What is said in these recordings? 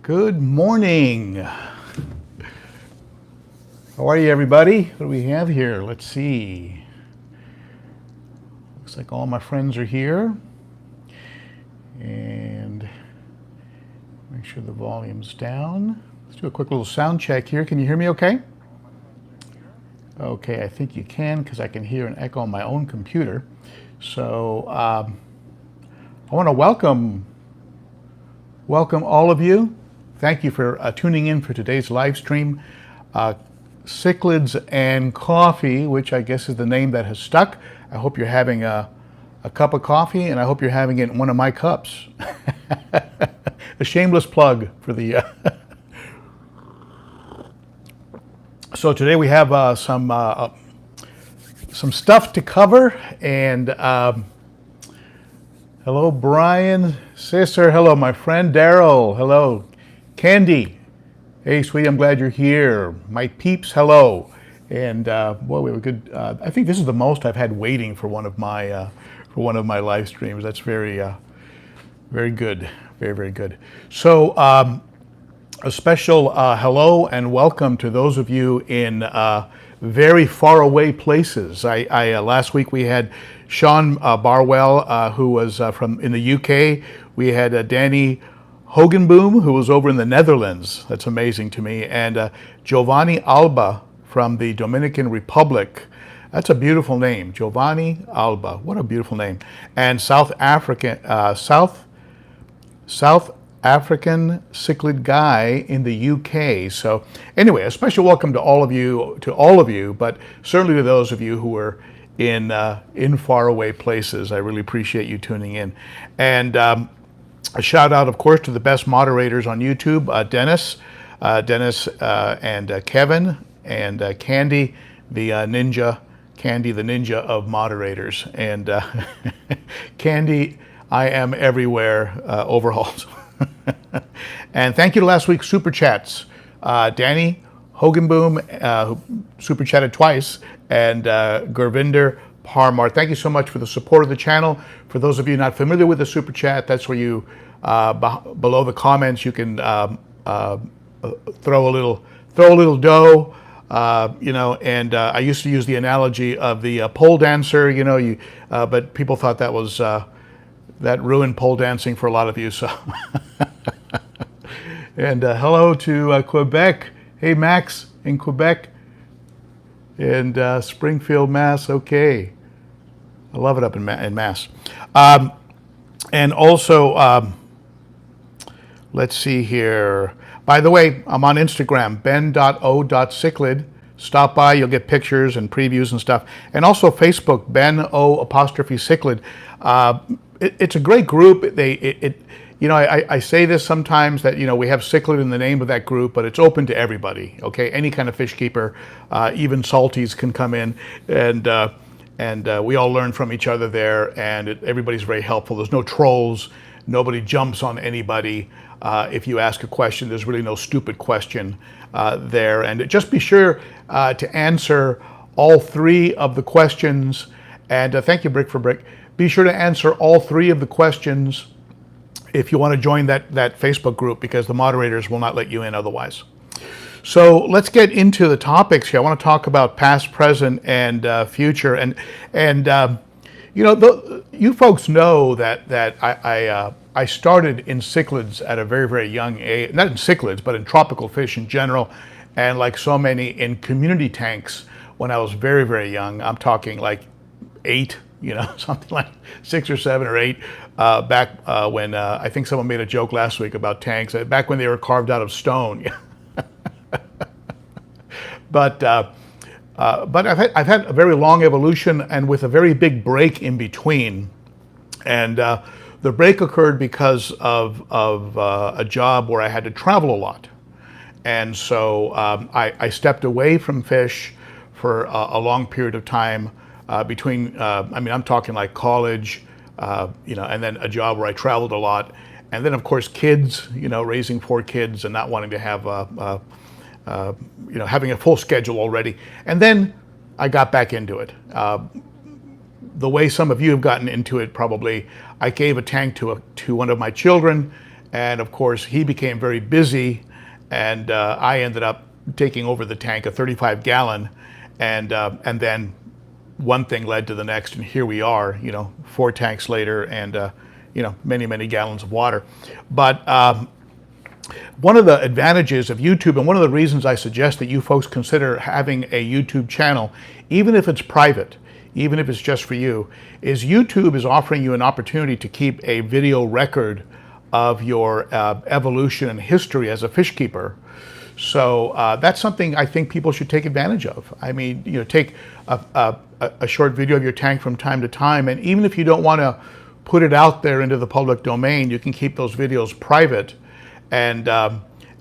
Good morning. How are you, everybody? What do we have here? Let's see. Looks like all my friends are here. And make sure the volume's down. Let's do a quick little sound check here. Can you hear me okay? Okay, I think you can because I can hear an echo on my own computer. So I want to welcome all of you. Thank you for tuning in for today's live stream. Cichlids and Coffee, which I guess is the name that has stuck. I hope you're having a cup of coffee, and I hope you're having it in one of my cups. A shameless plug for the... So today we have some stuff to cover, and hello Brian, sister, hello my friend Daryl, hello Candi, hey sweetie, I'm glad you're here. My peeps, hello, and boy, we have a good. I think this is the most I've had waiting for one of my live streams. That's very good, very good. So. A special hello and welcome to those of you in very far away places. Last week we had Sean Barwell, who was from in the UK. We had Danny Hoogenboom, who was over in the Netherlands. That's amazing to me. And Giovanni Alba from the Dominican Republic. That's a beautiful name, Giovanni Alba. What a beautiful name. And South African African cichlid guy in the UK. So anyway, a special welcome to all of you, but certainly to those of you who are in faraway places. I really appreciate you tuning in. And a shout out, of course, to the best moderators on YouTube, Dennis and Kevin and Candi, the ninja of moderators. And Candi, I am everywhere, Overhuls. And thank you to last week's Super Chats. Danny Hoogenboom, who Super Chatted twice, and Gurvinder Parmar. Thank you so much for the support of the channel. For those of you not familiar with the Super Chat, that's where you, below the comments, you can throw a little dough. And I used to use the analogy of the pole dancer, but people thought that was, that ruined pole dancing for a lot of you, so. And hello to Quebec. Hey, Max in Quebec. And Springfield, Mass. Okay. I love it up in Mass. And also, let's see here. By the way, I'm on Instagram, ben.o.cichlid. Stop by, you'll get pictures and previews and stuff. And also Facebook, ben.o.cichlid. It's a great group. I say this sometimes that, we have cichlid in the name of that group, but it's open to everybody, okay? Any kind of fish keeper, even salties can come in, and we all learn from each other there, and everybody's very helpful. There's no trolls. Nobody jumps on anybody. If you ask a question, there's really no stupid question there. And just be sure to answer all three of the questions. And thank you, Brick for Brick. Be sure to answer all three of the questions if you want to join that Facebook group, because the moderators will not let you in otherwise. So let's get into the topics here. I want to talk about past, present, and future. And you folks know that I started in cichlids at a very, very young age. Not in cichlids, but in tropical fish in general. And like so many, in community tanks when I was very, very young. I'm talking like 8. Something like 6 or 7 or 8, back when I think someone made a joke last week about tanks, back when they were carved out of stone. But I've had a very long evolution, and with a very big break in between. And the break occurred because of a job where I had to travel a lot. And so I stepped away from fish for a long period of time. I'm talking like college, and then a job where I traveled a lot. And then, of course, kids, raising 4 kids and not wanting to have, having a full schedule already. And then I got back into it. The way some of you have gotten into it, probably, I gave a tank to one of my children, And of course, he became very busy, and I ended up taking over the tank, a 35-gallon, and then one thing led to the next, and here we are, 4 tanks later, and many, many gallons of water. But one of the advantages of YouTube, and one of the reasons I suggest that you folks consider having a YouTube channel, even if it's private, even if it's just for you, is YouTube is offering you an opportunity to keep a video record of your evolution and history as a fish keeper. So that's something I think people should take advantage of. I mean, take a short video of your tank from time to time, and even if you don't want to put it out there into the public domain, you can keep those videos private, and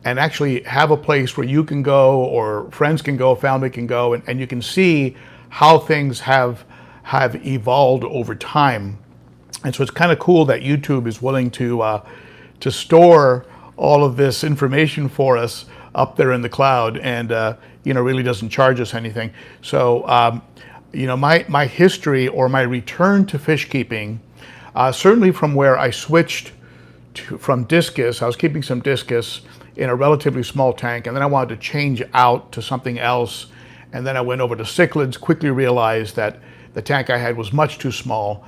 actually have a place where you can go, or friends can go, family can go, and you can see how things have evolved over time. And so it's kind of cool that YouTube is willing to store all of this information for us up there in the cloud, and really doesn't charge us anything. So my history, or my return to fish keeping, certainly from where I switched from discus. I was keeping some discus in a relatively small tank, and then I wanted to change out to something else, and then I went over to cichlids, quickly realized that the tank I had was much too small,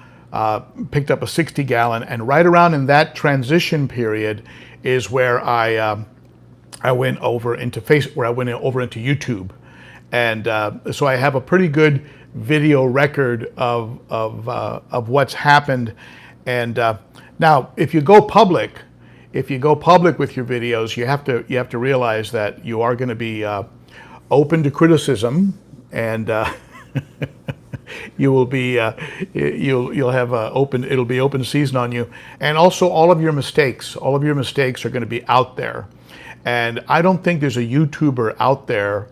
picked up a 60-gallon, and right around in that transition period is where I went over into YouTube, and so I have a pretty good video record of what's happened. And now, if you go public with your videos, you have to realize that you are going to be open to criticism, and you will be you'll have it'll be open season on you, and also all of your mistakes are going to be out there. And I don't think there's a YouTuber out there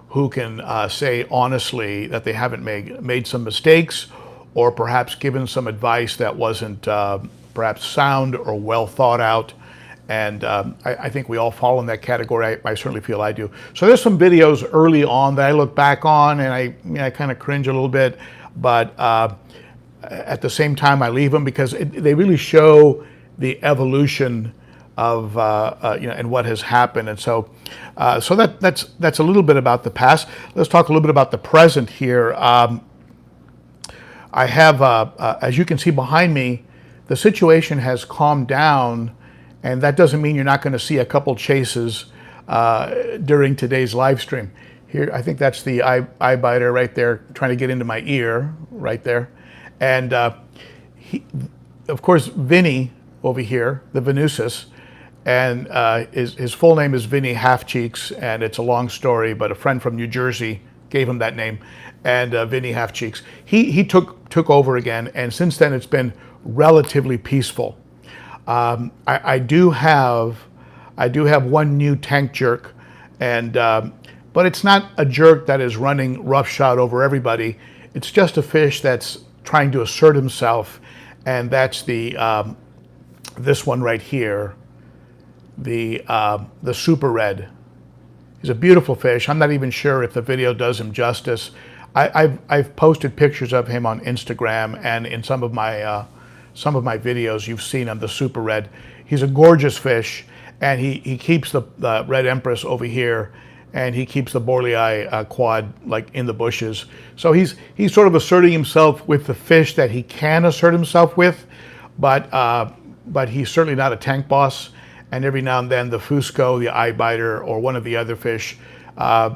who can say honestly that they haven't made some mistakes, or perhaps given some advice that wasn't perhaps sound or well thought out. And I think we all fall in that category. I certainly feel I do. So there's some videos early on that I look back on, and I kind of cringe a little bit, but at the same time I leave them because they really show the evolution of and what has happened. And so that's a little bit about the past. Let's talk a little bit about the present here. I have, as you can see behind me, the situation has calmed down, and that doesn't mean you're not going to see a couple chases during today's live stream. Here, I think that's the eye biter right there, trying to get into my ear right there. And of course, Vinny over here, the Venusis, and his full name is Vinny Half Cheeks, and it's a long story, but a friend from New Jersey gave him that name, and Vinny Half Cheeks. He took over again, and since then it's been relatively peaceful. I do have one new tank jerk, and but it's not a jerk that is running roughshod over everybody. It's just a fish that's trying to assert himself, and that's the this one right here, the super red. He's a beautiful fish. I'm not even sure if the video does him justice. I've posted pictures of him on Instagram, and in some of my videos you've seen him, the super red. He's a gorgeous fish, and he keeps the red empress over here, and he keeps the Borlei quad like in the bushes. So he's sort of asserting himself with the fish that he can assert himself with, but he's certainly not a tank boss. And every now and then the Fusco, the eye biter, or one of the other fish, the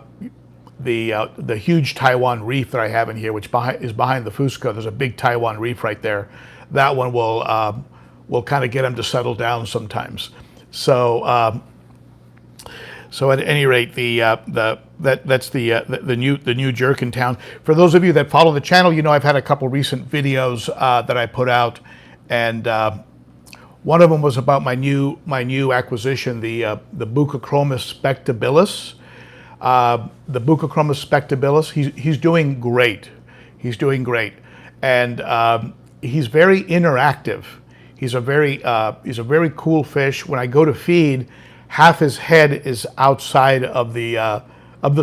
huge Taiwan reef that I have in here, which is behind the Fusco. There's a big Taiwan reef right there. That one will kind of get him to settle down sometimes. So so at any rate, that's the new jerk in town. For those of you that follow the channel, you know I've had a couple recent videos that I put out, and one of them was about my new acquisition, the Buccochromis spectabilis. The Buccochromis spectabilis. He's doing great. He's doing great, and he's very interactive. He's a very cool fish. When I go to feed, half his head is outside of the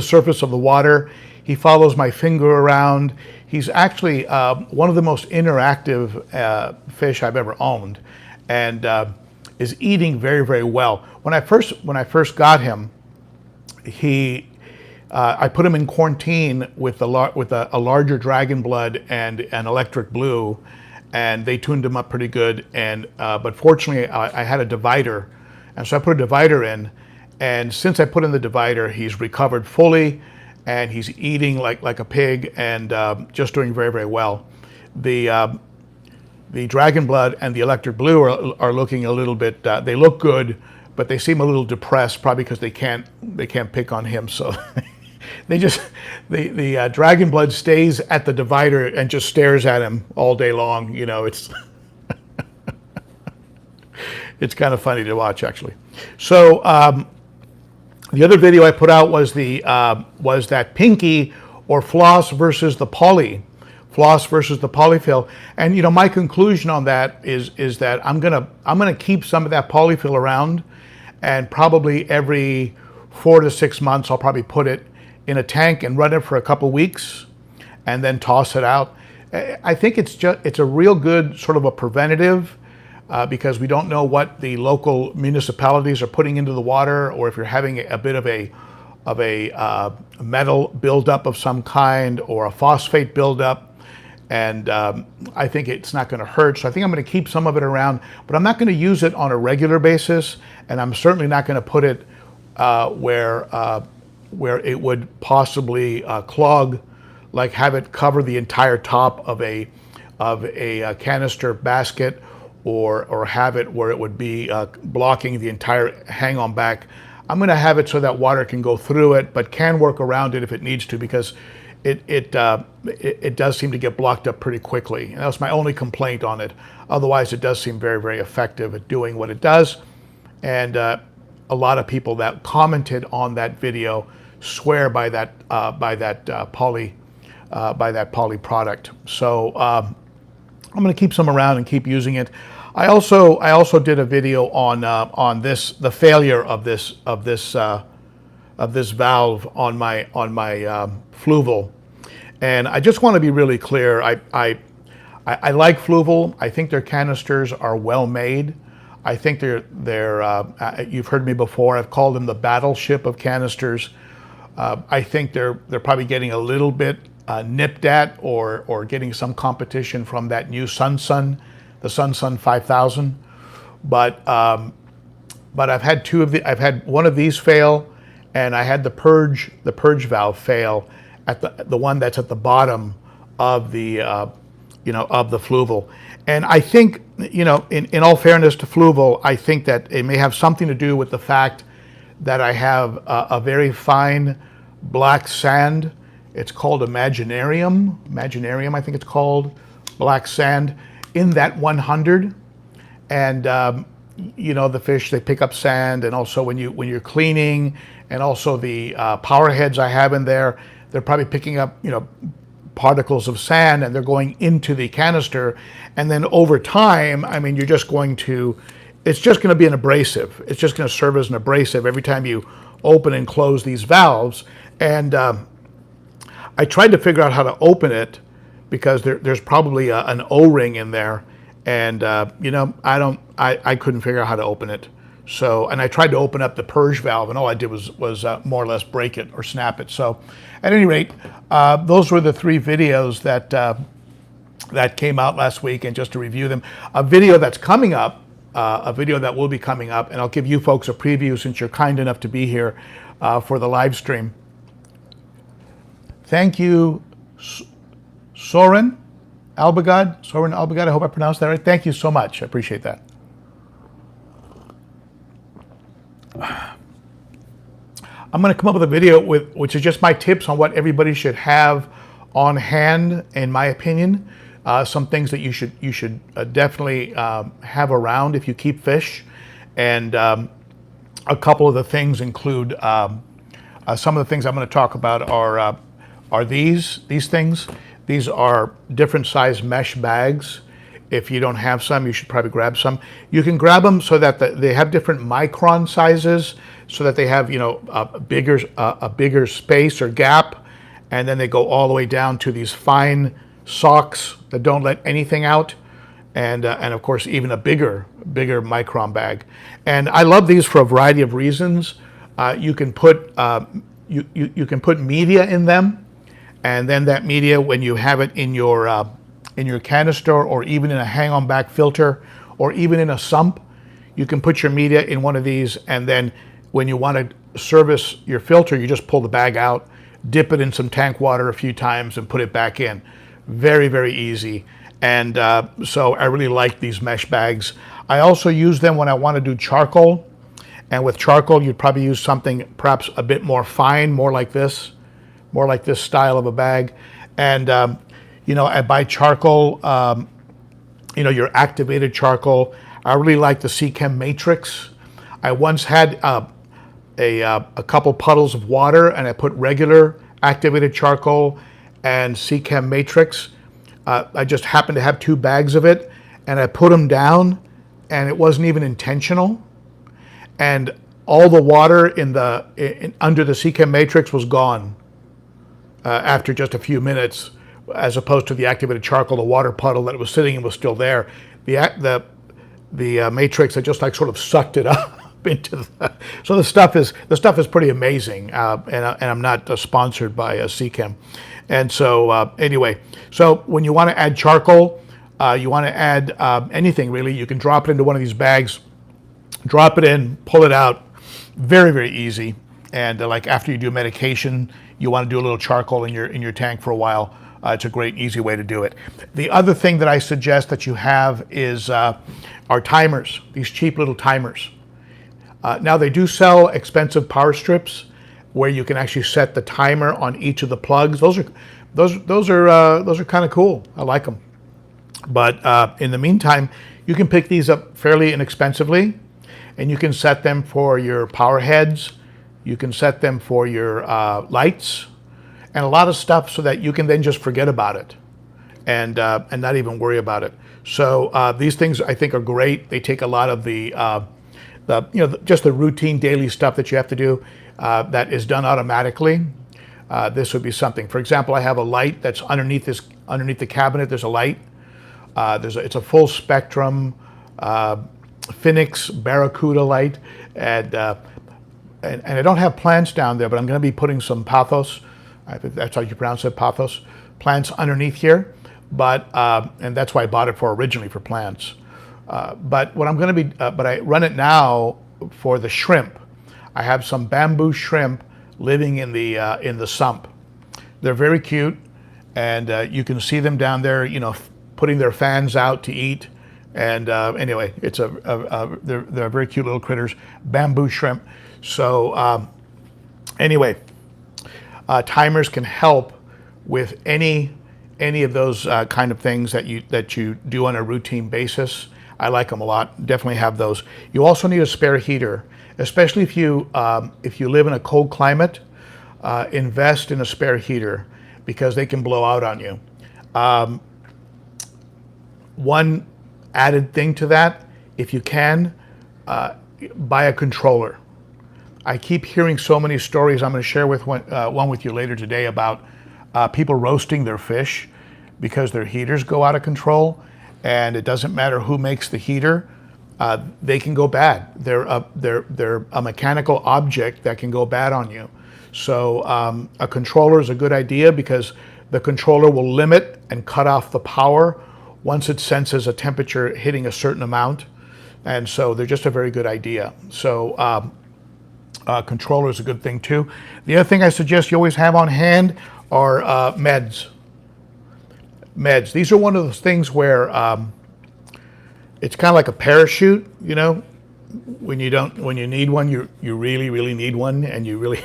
surface of the water. He follows my finger around. He's actually one of the most interactive fish I've ever owned. And is eating very, very well. When I first got him, I put him in quarantine with a larger dragon blood and an electric blue, and they tuned him up pretty good. And but fortunately, I had a divider, and so I put a divider in. And since I put in the divider, he's recovered fully, and he's eating like a pig, and just doing very, very well. The dragon blood and the electric blue are looking a little bit. They look good, but they seem a little depressed, probably because they can't pick on him. So the dragon blood stays at the divider and just stares at him all day long. You know, it's it's kind of funny to watch, actually. So the other video I put out was that pinky or floss versus the polyfill. And you know, my conclusion on that is that I'm gonna keep some of that polyfill around, and probably every 4 to 6 months I'll probably put it in a tank and run it for a couple weeks and then toss it out. I think it's a real good sort of a preventative, because we don't know what the local municipalities are putting into the water, or if you're having a bit of a metal buildup of some kind, or a phosphate buildup. And I think it's not going to hurt. So I think I'm going to keep some of it around, but I'm not going to use it on a regular basis, and I'm certainly not going to put it where it would possibly clog, like have it cover the entire top of a canister basket, or have it where it would be blocking the entire hang-on back. I'm going to have it so that water can go through it, but can work around it if it needs to, because it does seem to get blocked up pretty quickly. And that was my only complaint on it. Otherwise, it does seem very, very effective at doing what it does. And a lot of people that commented on that video swear by that poly product. So I'm going to keep some around and keep using it. I also did a video on the failure of this valve on my Fluval, and I just want to be really clear. I like Fluval. I think their canisters are well made. I think they're you've heard me before. I've called them the battleship of canisters. I think they're probably getting a little bit nipped at, or getting some competition from that new Sun, the Sun 5000. But I've had I've had one of these fail, and I had the purge valve fail at the one that's at the bottom of the of the Fluval. And I think, in all fairness to Fluval, I think that it may have something to do with the fact that I have a very fine black sand. It's called Imaginarium, I think it's called, black sand, in that 100. And the fish, they pick up sand, and also when you're cleaning, and also the power heads I have in there, they're probably picking up particles of sand, and they're going into the canister. And then over time, I mean, it's just going to be an abrasive. It's just going to serve as an abrasive every time you open and close these valves. And I tried to figure out how to open it, because there's probably an O-ring in there, and I couldn't figure out how to open it. So, and I tried to open up the purge valve, and all I did was more or less break it or snap it. So, at any rate, those were the 3 videos that came out last week. And just to review them, a video that's coming up, a video that will be coming up, and I'll give you folks a preview since you're kind enough to be here for the live stream. Thank you, Soren Albagad. I hope I pronounced that right. Thank you so much. I appreciate that. I'm going to come up with a video which is just my tips on what everybody should have on hand, in my opinion. Some things that you should definitely have around if you keep fish. And a couple of the things include, some of the things I'm going to talk about are these things. These are different size mesh bags. If you don't have some, you should probably grab some. You can grab them so that they have different micron sizes, so that they have a bigger space or gap, and then they go all the way down to these fine socks that don't let anything out. and of course even a bigger micron bag. And I love these for a variety of reasons. You can put you can put media in them, and then that media, when you have it in your canister, or even in a hang-on back filter, or even in a sump, you can put your media in one of these, and then when you want to service your filter, you just pull the bag out, dip it in some tank water a few times, and put it back in. Very, very easy. And so I really like these mesh bags. I also use them when I want to do charcoal. And with charcoal, you'd probably use something perhaps a bit more fine, more like this style of a bag. And, you know, I buy charcoal, you know, your activated charcoal. I really like the Chem Matrix. I once had a couple puddles of water, and I put regular activated charcoal and Chem Matrix. I just happened to have 2 bags of it, and I put them down, and it wasn't even intentional. And all the water under the Chem Matrix was gone after just a few minutes, as opposed to the activated charcoal. The water puddle that it was sitting in was still there. The matrix had just like sort of sucked it up into the. So the stuff is pretty amazing. And I'm not sponsored by Chem. And so anyway, so when you want to add charcoal, you want to add anything really, you can drop it into one of these bags, drop it in, pull it out. Very, very easy. And like after you do medication, you want to do a little charcoal in your tank for a while. It's a great, easy way to do it. The other thing that I suggest that you have is our timers, these cheap little timers. Now they do sell expensive power strips where you can actually set the timer on each of the plugs. Those are kind of cool. I like them. But in the meantime, you can pick these up fairly inexpensively, and you can set them for your power heads. You can set them for your lights, and a lot of stuff, so that you can then just forget about it and not even worry about it. So these things I think are great. They take a lot of the just the routine daily stuff that you have to do that is done automatically. This would be something. For example, I have a light that's underneath the cabinet. There's a light. It's a full spectrum Phoenix Barracuda light, and I don't have plants down there, but I'm going to be putting some pothos. I think that's how you pronounce it, pothos plants underneath here. But and that's why I bought it originally for plants. But what I'm going to be, but I run it now for the shrimp. I have some bamboo shrimp living in the sump. They're very cute, and you can see them down there, you know, putting their fans out to eat. And anyway, it's they're very cute little critters, bamboo shrimp. So anyway, timers can help with any of those kind of things that you do on a routine basis. I like them a lot. Definitely have those. You also need a spare heater, especially if you live in a cold climate. Invest in a spare heater because they can blow out on you. One added thing to that, if you can, buy a controller. I keep hearing so many stories. I'm going to share one with you later today about people roasting their fish because their heaters go out of control, and it doesn't matter who makes the heater, they can go bad. They're a mechanical object that can go bad on you. So a controller is a good idea because the controller will limit and cut off the power once it senses a temperature hitting a certain amount, and so they're just a very good idea. So controller is a good thing too. The other thing I suggest you always have on hand are meds. Meds. These are one of those things where it's kind of like a parachute. You know, when you need one, you really, really need one, and you really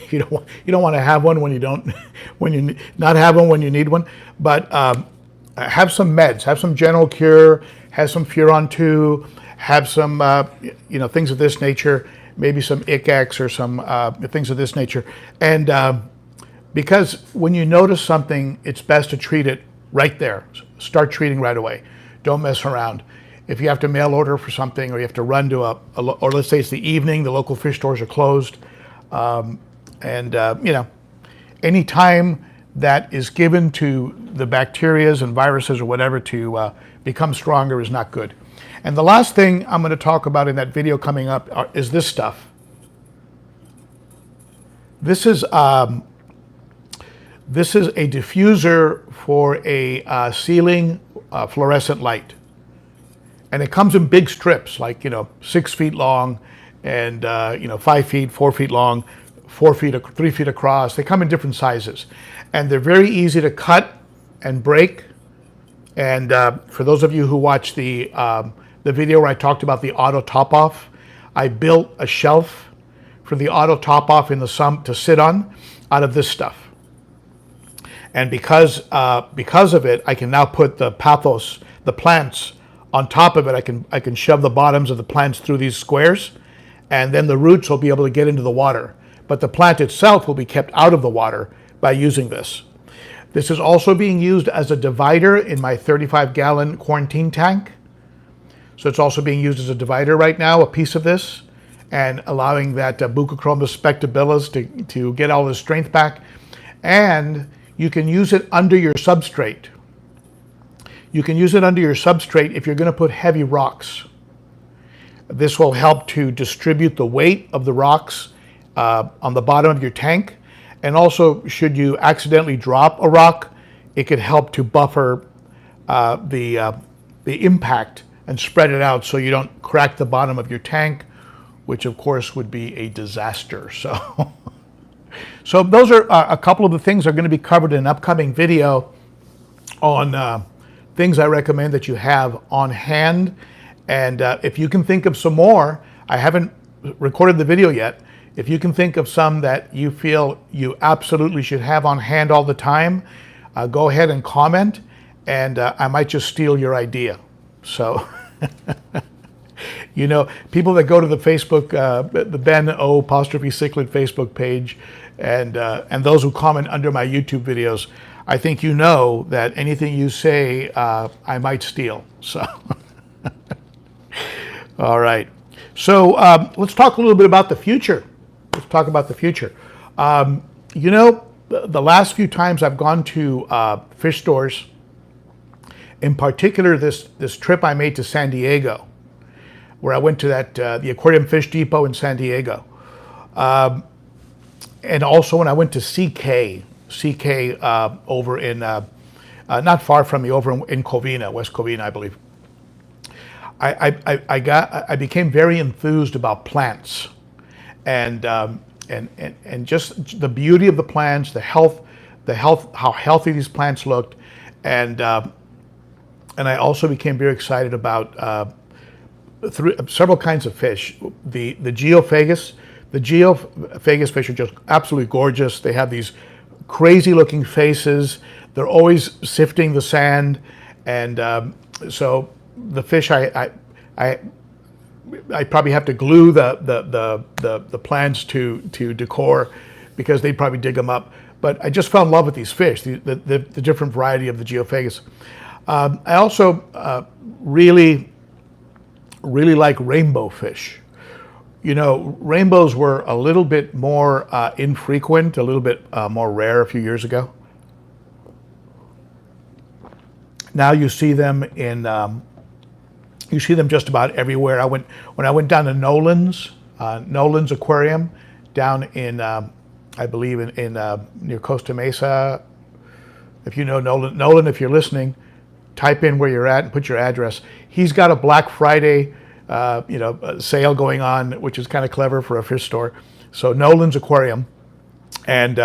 you don't want to have one when you not have one when you need one. But have some meds. Have some General Cure. Have some Furon 2. Have some things of this nature. Maybe some ICX or some things of this nature. And because when you notice something, it's best to treat it right there. Start treating right away. Don't mess around. If you have to mail order for something, or you have to run to or let's say it's the evening, the local fish stores are closed, any time that is given to the bacterias and viruses or whatever to become stronger is not good. And the last thing I'm going to talk about in that video coming up is this stuff. This is a diffuser for a ceiling fluorescent light. And it comes in big strips, like, 6 feet long and, 5 feet, 4 feet long, 4 feet, 3 feet across. They come in different sizes. And they're very easy to cut and break. And for those of you who watched the video where I talked about the auto top-off, I built a shelf for the auto top-off in the sump to sit on out of this stuff. And because of it, I can now put the pathos, the plants, on top of it. I can shove the bottoms of the plants through these squares, and then the roots will be able to get into the water. But the plant itself will be kept out of the water by using this. This is also being used as a divider in my 35-gallon quarantine tank. So it's also being used as a divider right now, a piece of this, and allowing that Buccochromis spectabilis to get all the strength back. And you can use it under your substrate. You can use it under your substrate if you're going to put heavy rocks. This will help to distribute the weight of the rocks on the bottom of your tank. And also, should you accidentally drop a rock, it could help to buffer the impact and spread it out so you don't crack the bottom of your tank, which of course would be a disaster. So, so those are a couple of the things that are going to be covered in an upcoming video on things I recommend that you have on hand. And if you can think of some more, I haven't recorded the video yet. If you can think of some that you feel you absolutely should have on hand all the time, go ahead and comment, and I might just steal your idea. So, people that go to the Facebook, the ben.o.cichlid Facebook page, and those who comment under my YouTube videos, I think you know that anything you say, I might steal. So, all right. So let's talk a little bit about the future. Let's talk about the future. The last few times I've gone to fish stores, in particular this trip I made to San Diego, where I went to the Aquarium Fish Depot in San Diego. And also when I went to CK over in, not far from me, over in Covina, West Covina, I believe. I became very enthused about plants, and just the beauty of the plants, the health, how healthy these plants looked, and I also became very excited about several kinds of fish. The geophagus fish are just absolutely gorgeous. They have these crazy looking faces. They're always sifting the sand, and so the fish I probably have to glue the plants to decor, because they'd probably dig them up. But I just fell in love with these fish, the different variety of the geophagus. I also really like rainbow fish. Rainbows were a little bit more infrequent, a little bit more rare a few years ago. Now you see them just about everywhere. When I went down to Nolan's Aquarium down in, I believe in near Costa Mesa. If you know Nolan, if you're listening, type in where you're at and put your address. He's got a Black Friday, sale going on, which is kind of clever for a fish store. So Nolan's Aquarium, and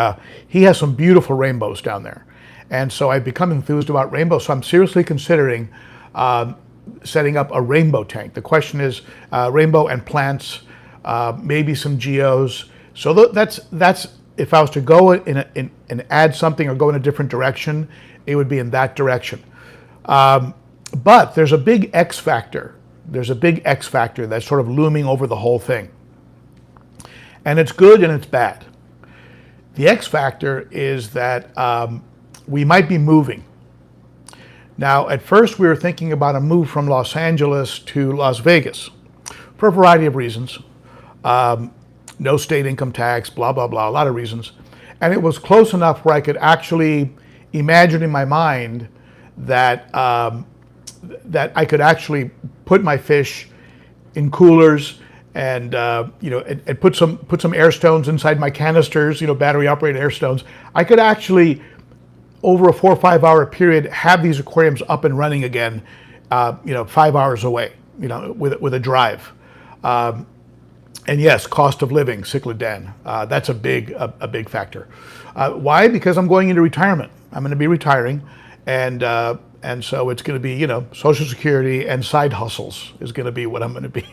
he has some beautiful rainbows down there. And so I've become enthused about rainbows. So I'm seriously considering setting up a rainbow tank. The question is rainbow and plants, maybe some geos. So that's if I was to go and add something or go in a different direction, it would be in that direction. But there's a big X factor. There's a big X factor that's sort of looming over the whole thing. And it's good and it's bad. The X factor is that we might be moving. Now, at first we were thinking about a move from Los Angeles to Las Vegas for a variety of reasons. No state income tax, blah, blah, blah, a lot of reasons. And it was close enough where I could actually imagine in my mind that that I could actually put my fish in coolers and and put some air stones inside my canisters, battery operated air stones. I could actually, over a 4 or 5 hour period, have these aquariums up and running again, 5 hours away, with a drive. And yes, cost of living, Cichlid Dan, that's a big factor. Why? Because I'm going into retirement. I'm going to be retiring, and so it's going to be, Social Security and side hustles is going to be what I'm going to be.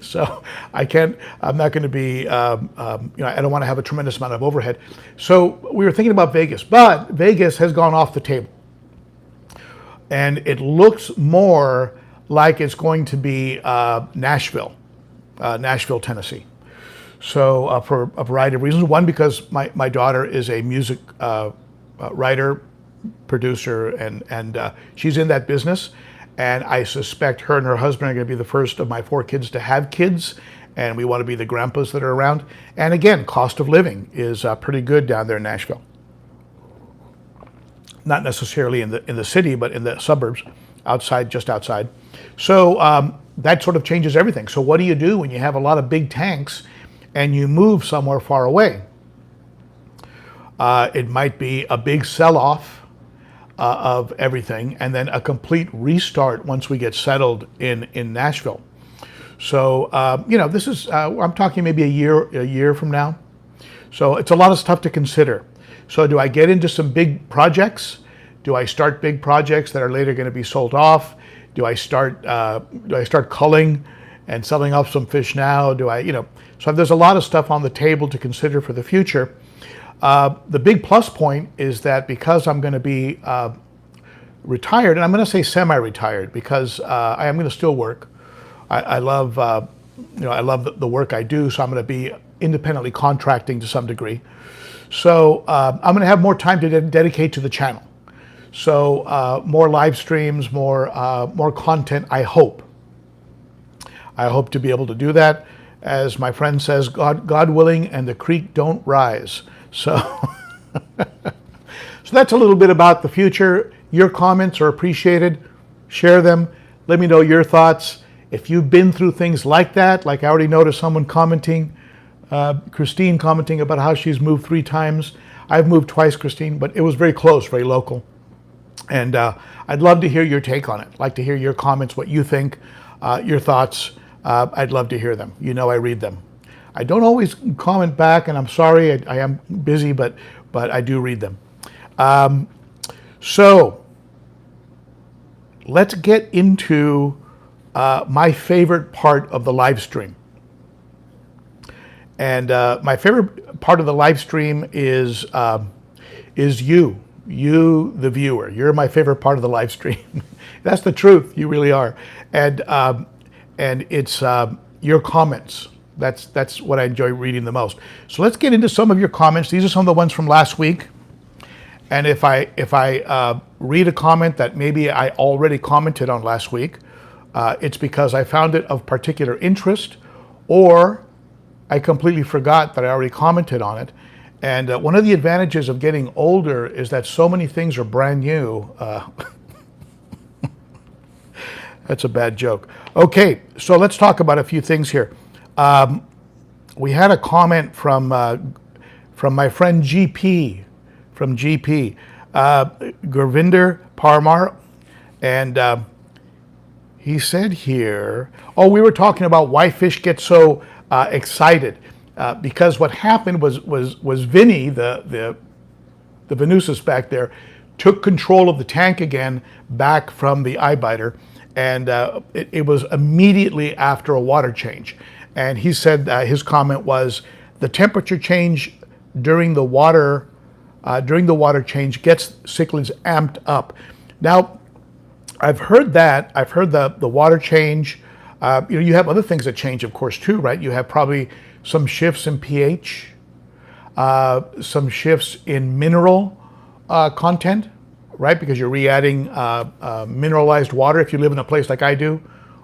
So I'm not going to be, I don't want to have a tremendous amount of overhead. So we were thinking about Vegas, but Vegas has gone off the table. And it looks more like it's going to be Nashville, Tennessee. So for a variety of reasons. One, because my daughter is a music writer, producer, and she's in that business. And I suspect her and her husband are going to be the first of my 4 kids to have kids. And we want to be the grandpas that are around. And again, cost of living is pretty good down there in Nashville. Not necessarily in the city, but in the suburbs, just outside. So that sort of changes everything. So what do you do when you have a lot of big tanks and you move somewhere far away? It might be a big sell-off of everything, and then a complete restart once we get settled in Nashville. So this is I'm talking maybe a year from now. So it's a lot of stuff to consider. So do I get into some big projects? Do I start big projects that are later going to be sold off? Do I start culling and selling off some fish now? So there's a lot of stuff on the table to consider for the future. The big plus point is that because I'm going to be retired, and I'm going to say semi-retired because I am going to still work. I love the work I do, so I'm going to be independently contracting to some degree. So I'm going to have more time to dedicate to the channel. So more live streams, more content, I hope. I hope to be able to do that. As my friend says, God willing, and the creek don't rise. So, so that's a little bit about the future. Your comments are appreciated. Share them. Let me know your thoughts. If you've been through things like that, like I already noticed someone commenting, Christine commenting about how she's moved 3 times. I've moved twice, Christine, but it was very close, very local. And I'd love to hear your take on it. I'd like to hear your comments, what you think, your thoughts. I'd love to hear them. I read them. I don't always comment back, and I'm sorry, I am busy, but I do read them. So let's get into my favorite part of the live stream. And my favorite part of the live stream is you, the viewer. You're my favorite part of the live stream. That's the truth. You really are. And it's your comments. That's what I enjoy reading the most. So let's get into some of your comments. These are some of the ones from last week. And if I read a comment that maybe I already commented on last week, it's because I found it of particular interest, or I completely forgot that I already commented on it. And one of the advantages of getting older is that so many things are brand new. That's a bad joke. Okay, so let's talk about a few things here. We had a comment from my friend GP, Gurvinder Parmar, and he said here, we were talking about why fish get so excited, because what happened was Vinny, the Venusus back there, took control of the tank again back from the eye biter, and it was immediately after a water change. And he said his comment was, the temperature change during the water change gets cichlids amped up. Now, I've heard that. I've heard the water change. You have other things that change, of course, too, right? You have probably some shifts in pH, some shifts in mineral content, right? Because you're re-adding mineralized water. If you live in a place like I do,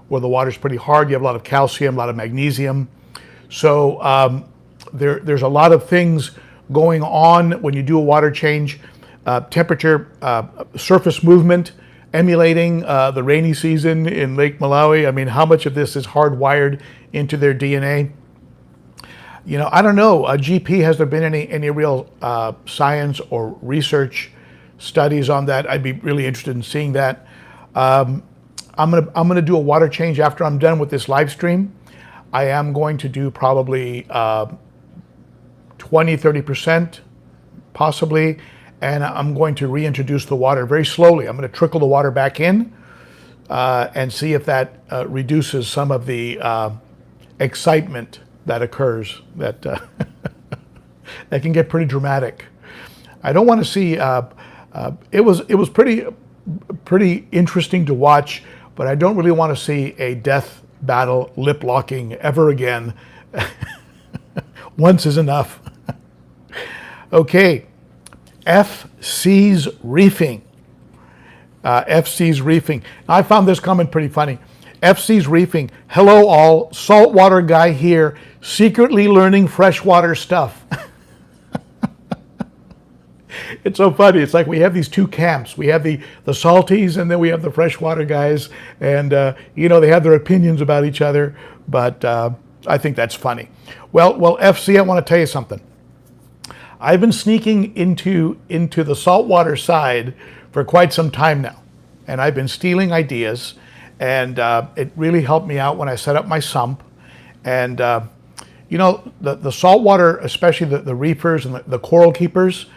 where the water's pretty hard, you have a lot of calcium, a lot of magnesium. So there's a lot of things going on when you do a water change. temperature, surface movement, emulating the rainy season in Lake Malawi. I mean, how much of this is hardwired into their DNA? You know, I don't know. GP, has there been any real science or research studies on that? I'd be really interested in seeing that. I'm gonna do a water change after I'm done with this live stream. I am going to do probably 20-30% possibly, and I'm going to reintroduce the water very slowly. I'm going to trickle the water back in and see if that reduces some of the excitement that occurs. That that can get pretty dramatic. I don't want to see. It was pretty interesting to watch, but I don't really want to see a death battle lip locking ever again. Once is enough. Okay, Cs Reefing. Cs Reefing. I found this comment pretty funny. Cs Reefing. Hello all, saltwater guy here, secretly learning freshwater stuff. It's so funny. It's like we have these two camps. We have the salties, and then we have the freshwater guys. And, you know, they have their opinions about each other. But I think that's funny. Well, FC, I want to tell you something. I've been sneaking into the saltwater side for quite some time now. And I've been stealing ideas. And it really helped me out when I set up my sump. And, you know, the saltwater, especially the reefers and the coral keepers,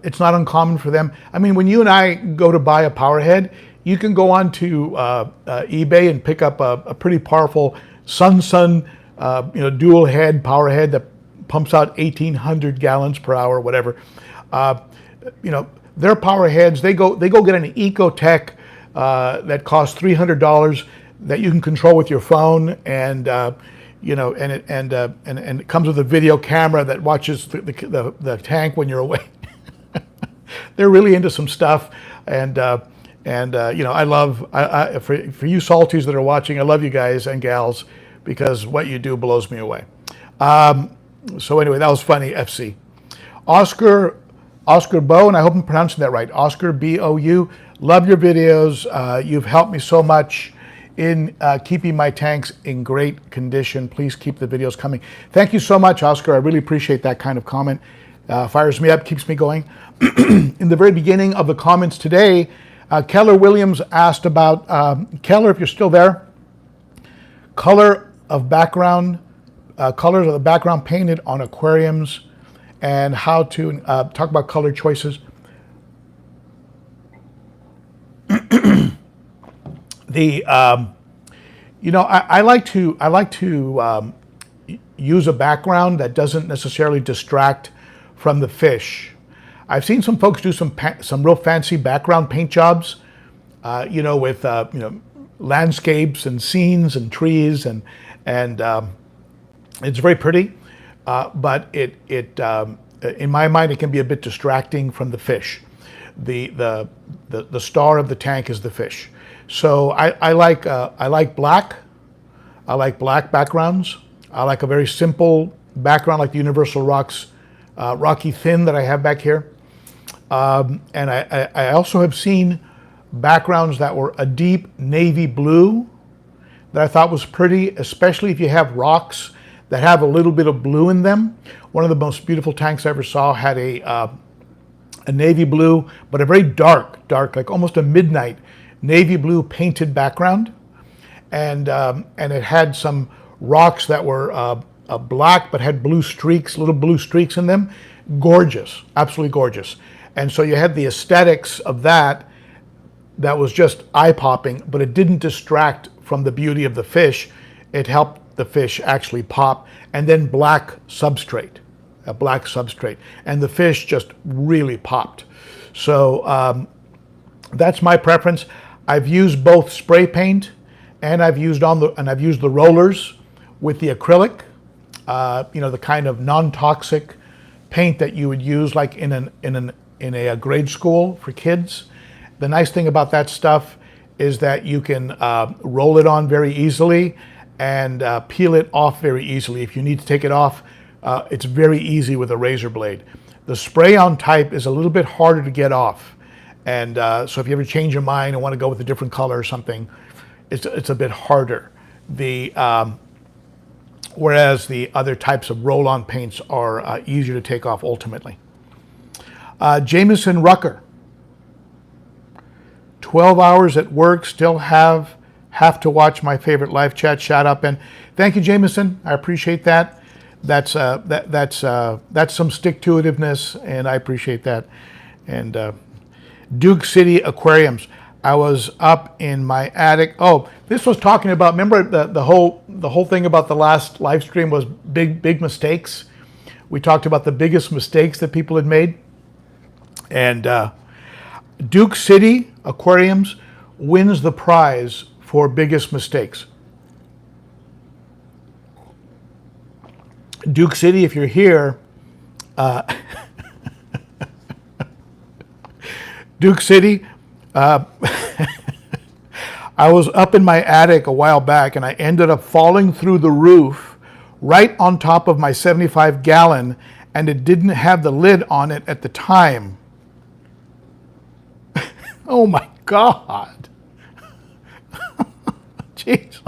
it's not uncommon for them. I mean, when you and I go to buy a power head, you can go on to eBay and pick up a pretty powerful Sun dual head power head that pumps out 1,800 gallons per hour, whatever. You know, their power heads, they go get an Ecotech that costs $300 that you can control with your phone, and you know, and it comes with a video camera that watches the tank when you're away. They're really into some stuff, and you know, I love for you salties that are watching, I love you guys and gals, because what you do blows me away. So anyway, that was funny, FC. Oscar Bow, and I hope I'm pronouncing that right. Oscar B-O-U. Love your videos. You've helped me so much in keeping my tanks in great condition. Please keep the videos coming. Thank you so much, Oscar. I really appreciate that kind of comment. Fires me up, keeps me going. In the very beginning of the comments today, Keller Williams asked about, Keller, if you're still there, colors of the background painted on aquariums, and how to talk about color choices. You know, I like to use a background that doesn't necessarily distract from the fish. I've seen some folks do some real fancy background paint jobs, you know, with you know, landscapes and scenes and trees, and it's very pretty, but it in my mind it can be a bit distracting from the fish. The star of the tank is the fish. So I like black. I like black backgrounds. I like a very simple background like the Universal Rocks Rocky Thin that I have back here. And I also have seen backgrounds that were a deep navy blue that I thought was pretty, especially if you have rocks that have a little bit of blue in them. One of the most beautiful tanks I ever saw had a navy blue, but a very dark, like almost a midnight navy blue painted background. And it had some rocks that were black but had blue streaks, little blue streaks in them. Gorgeous, absolutely gorgeous. And so you had the aesthetics of that was just eye-popping, but it didn't distract from the beauty of the fish. It helped the fish actually pop. And then black substrate, a black substrate. And the fish just really popped. So that's my preference. I've used both spray paint, and I've used the rollers with the acrylic, you know, the kind of non-toxic paint that you would use like in a grade school for kids. The nice thing about that stuff is that you can roll it on very easily and peel it off very easily. If you need to take it off, it's very easy with a razor blade. The spray-on type is a little bit harder to get off. And so if you ever change your mind and want to go with a different color or something, it's a bit harder. Whereas the other types of roll-on paints are easier to take off ultimately. Jameson Rucker. 12 hours at work, still have to watch my favorite live chat. Shout out, Ben. Thank you, Jameson. I appreciate that. That's some stick-to-itiveness, and I appreciate that. And Duke City Aquariums. I was up in my attic. Oh, this was talking about. Remember the whole thing about the last live stream was big mistakes. We talked about the biggest mistakes that people had made, and Duke City Aquariums wins the prize for biggest mistakes. Duke City, if you're here, Duke City, I was up in my attic a while back and I ended up falling through the roof right on top of my 75 gallon, and it didn't have the lid on it at the time. Oh my God. Jesus.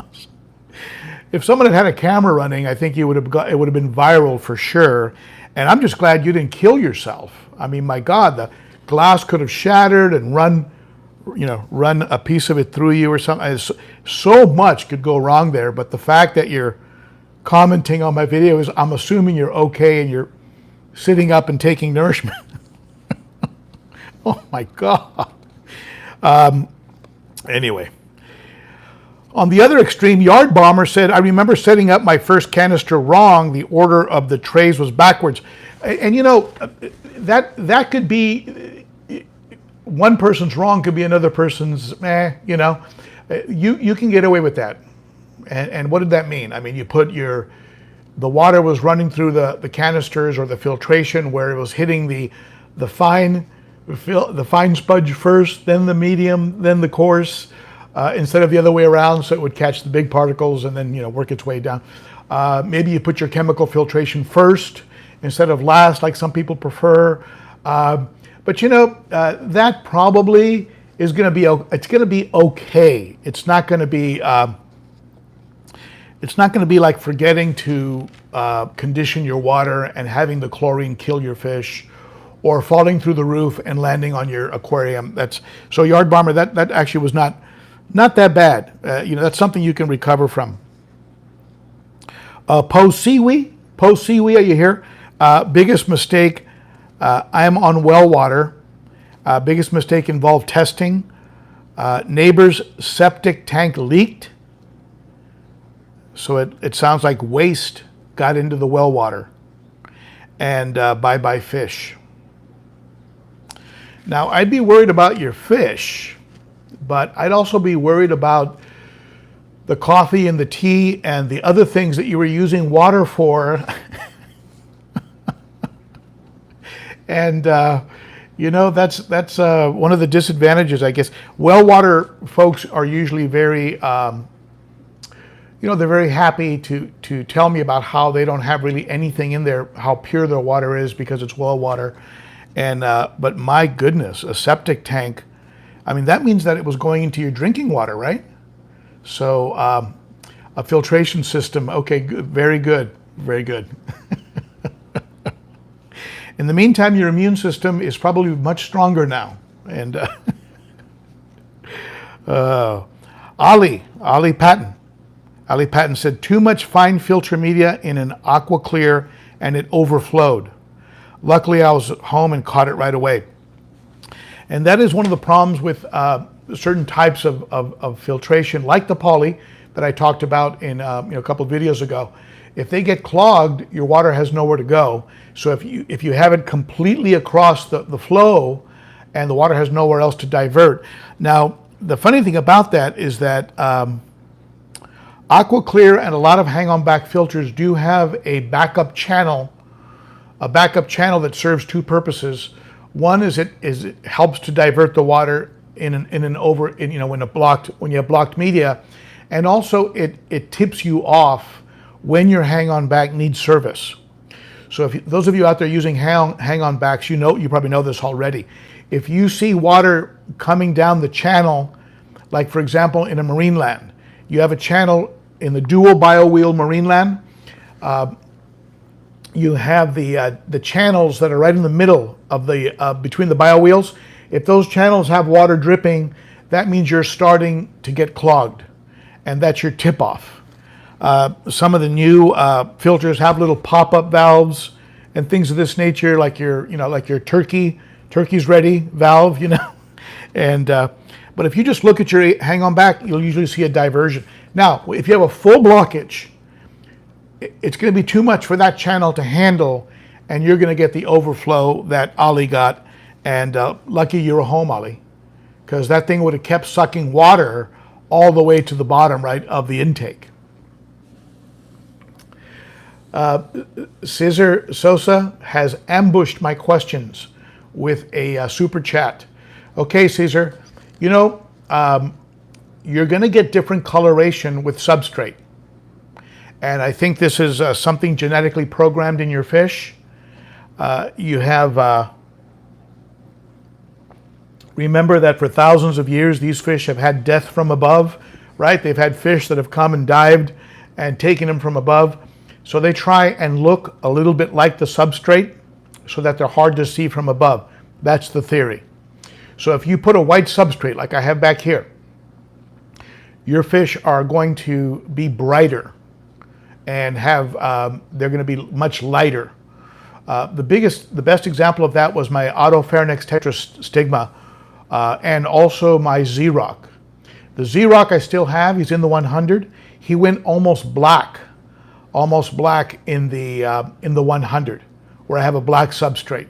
If someone had had a camera running, I think it would have been viral for sure. And I'm just glad you didn't kill yourself. I mean, my God, the glass could have shattered and run a piece of it through you or something. So much could go wrong there. But the fact that you're commenting on my video is, I'm assuming you're okay and you're sitting up and taking nourishment. Oh my God. Anyway, on the other extreme, Yard Bomber said, I remember setting up my first canister wrong. The order of the trays was backwards. And that could be, one person's wrong could be another person's you can get away with that. And what did that mean? I mean, you put the water was running through the canisters or the filtration where it was hitting the fine sponge first, then the medium, then the coarse, instead of the other way around, so it would catch the big particles and then work its way down. Maybe you put your chemical filtration first instead of last, like some people prefer. But that probably is going to be okay. It's not going to be like forgetting to condition your water and having the chlorine kill your fish, or falling through the roof and landing on your aquarium. So Yard Bomber, that actually was not that bad. That's something you can recover from. Poe Siwi, are you here? Biggest mistake, I am on well water. Biggest mistake involved testing. Neighbor's septic tank leaked. So it sounds like waste got into the well water. And bye-bye fish. Now, I'd be worried about your fish, but I'd also be worried about the coffee and the tea and the other things that you were using water for. And, that's one of the disadvantages, I guess. Well water folks are usually very, they're very happy to tell me about how they don't have really anything in there, how pure their water is because it's well water. And but my goodness, a septic tank, I mean, that means that it was going into your drinking water, right? So a filtration system, okay, good, very good, very good. In the meantime, your immune system is probably much stronger now. And Ali Patton said, too much fine filter media in an aqua clear and it overflowed. Luckily, I was home and caught it right away. And that is one of the problems with certain types of filtration, like the poly that I talked about in a couple of videos ago. If they get clogged, your water has nowhere to go. So if you have it completely across the flow and the water has nowhere else to divert. Now, the funny thing about that is that AquaClear and a lot of hang-on back filters do have a backup channel that serves two purposes. One is it helps to divert the water when you have blocked media, and also it tips you off when your hang-on back needs service. So if those of you out there using hang-on backs, you probably know this already. If you see water coming down the channel, like for example in a marine land, you have a channel in the dual bio-wheel marine land, you have the channels that are right in the middle of the between the bio wheels. If those channels have water dripping, that means you're starting to get clogged, and that's your tip off. Some of the new filters have little pop-up valves and things of this nature, like your turkey's ready valve, and but if you just look at your hang-on back, you'll usually see a diversion. Now, if you have a full blockage, it's going to be too much for that channel to handle, and you're going to get the overflow that Ollie got. And lucky you were home, Ollie, because that thing would have kept sucking water all the way to the bottom, right, of the intake. Cesar Sosa has ambushed my questions with a super chat. Okay, Cesar, you're going to get different coloration with substrate. And I think this is something genetically programmed in your fish. You have, remember that for thousands of years, these fish have had death from above, right? They've had fish that have come and dived and taken them from above. So they try and look a little bit like the substrate so that they're hard to see from above. That's the theory. So if you put a white substrate like I have back here, your fish are going to be brighter and they're going to be much lighter. The best example of that was my Autopharynx tetrastigma and also my Z-Rock. The Z-Rock I still have, he's in the 100. He went almost black in the 100, where I have a black substrate.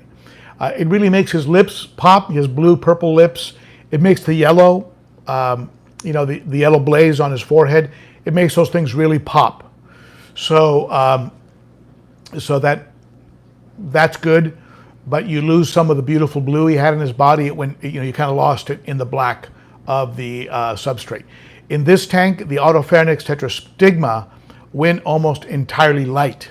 It really makes his lips pop, his blue purple lips. It makes the yellow, the yellow blaze on his forehead. It makes those things really pop. So that's good, but you lose some of the beautiful blue he had in his body. You kind of lost it in the black of the substrate. In this tank, the Autopharynx tetrastigma went almost entirely light,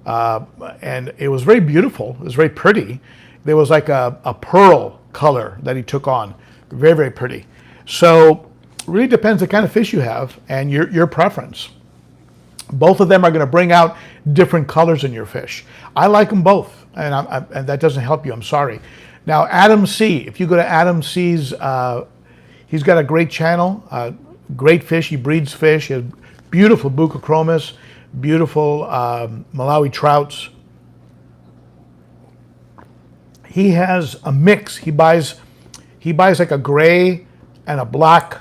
and it was very beautiful. It was very pretty. There was like a pearl color that he took on, very, very pretty. So it really depends the kind of fish you have and your preference. Both of them are going to bring out different colors in your fish. I like them both, and that doesn't help you, I'm sorry. Now, Adam C, if you go to Adam C's, he's got a great channel, great fish, he breeds fish, he has beautiful buccochromis, beautiful Malawi trouts. He has a mix. He buys like a gray and a black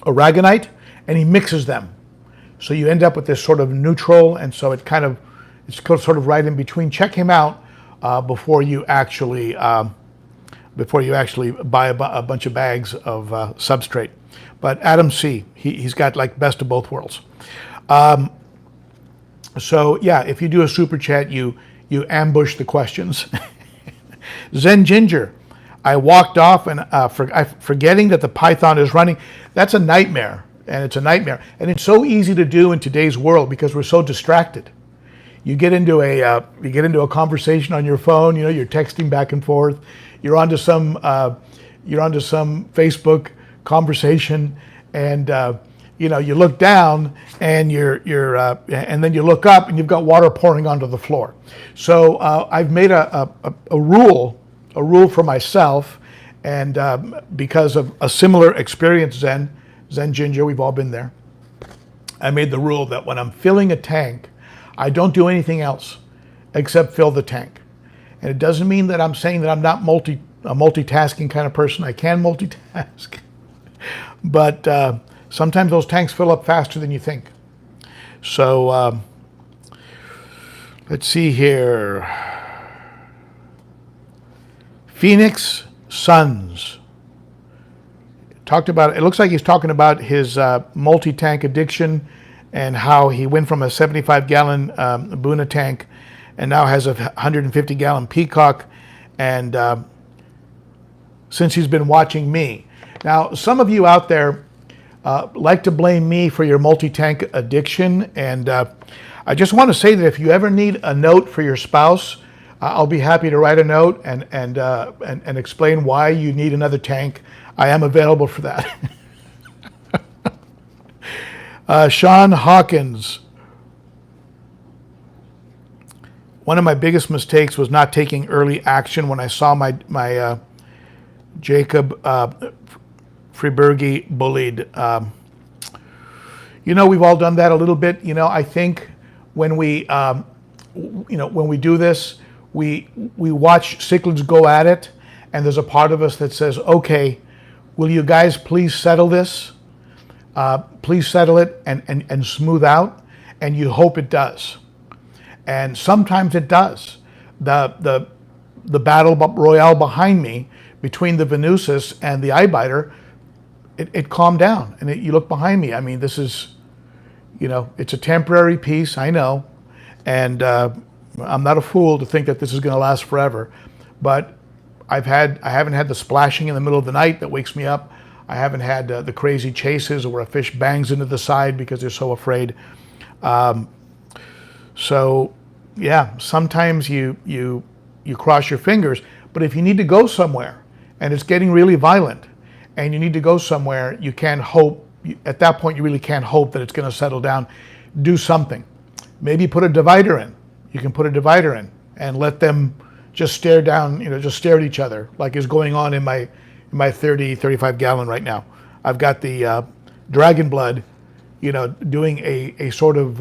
aragonite, and he mixes them. So you end up with this sort of neutral, and so it's sort of right in between. Check him out before you actually buy a bunch of bags of substrate. But Adam C, he's got like best of both worlds. So yeah, if you do a super chat, you ambush the questions. Zen Ginger, I walked off and forgetting that the Python is running. That's a nightmare, and it's a nightmare. And it's so easy to do in today's world because we're so distracted. You get into a conversation on your phone. You're texting back and forth. You're onto some Facebook conversation, and you look down and and then you look up and you've got water pouring onto the floor. So I've made a rule for myself, and because of a similar experience, Zen Ginger, we've all been there. I made the rule that when I'm filling a tank, I don't do anything else except fill the tank. And it doesn't mean that I'm saying that I'm not a multitasking kind of person. I can multitask, but sometimes those tanks fill up faster than you think. So let's see here. Phoenix Suns talked about, it looks like he's talking about his multi-tank addiction and how he went from a 75-gallon Buna tank and now has a 150-gallon Peacock, and since he's been watching me. Now, some of you out there, like to blame me for your multi-tank addiction. And I just want to say that if you ever need a note for your spouse, I'll be happy to write a note and explain why you need another tank. I am available for that. Sean Hawkins. One of my biggest mistakes was not taking early action when I saw my Jacob Fribergi bullied. We've all done that a little bit. I think when we do this, we watch cichlids go at it, and there's a part of us that says, okay, will you guys please settle this? Please settle it and smooth out, and you hope it does. And sometimes it does. The battle royale behind me between the Venusis and the Eyebiter, it calmed down. And you look behind me. I mean, this is, it's a temporary piece, I know. And I'm not a fool to think that this is going to last forever. But I haven't had the splashing in the middle of the night that wakes me up. I haven't had the crazy chases where a fish bangs into the side because they're so afraid. So yeah, sometimes you cross your fingers, but if you need to go somewhere and it's getting really violent and you need to go somewhere, you can't hope, at that point you really can't hope that it's going to settle down. Do something. Maybe put a divider in. You can put a divider in and let them just stare down, just stare at each other like is going on in my 35 gallon right now. I've got the Dragon Blood, doing a sort of,